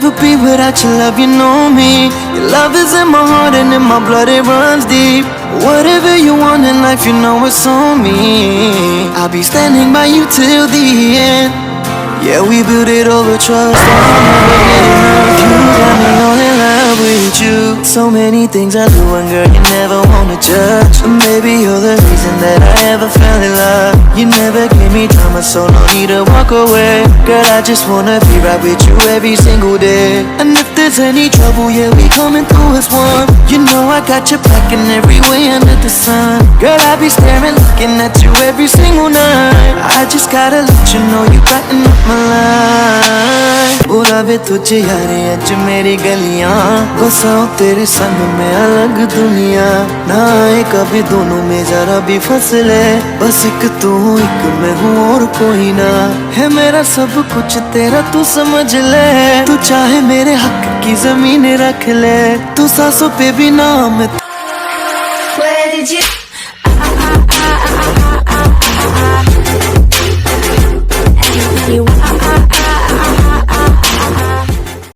never be without your love, you know me. Your love is in my heart and in my blood, it runs deep. Whatever you want in life, you know it's on me. I'll be standing by you till the end. Yeah, we built it over trust. You got me all in love with you. So many things I do, and girl, you never wanna judge. And maybe you're the reason that I ever fell in love. You never gave me drama, so no need to walk away. Girl, I just wanna be right with you every single day. And if there's any trouble, yeah, we coming through as one. You know I got your back in every way under the sun. Girl, I be staring, looking at you every single night. I just gotta let you know you brighten up my life. बुलावे तुझे यारे अज मेरी गलियां, बसाऊं तेरे संग में अलग दुनिया। ना आए कभी दोनों में जरा भी फसले, बस एक तू एक मैं हूँ और कोई ना। है मेरा सब कुछ तेरा, तू समझ ले। तू चाहे मेरे हक की जमीन रख ले, तू सांसों पे भी नाम। Where did you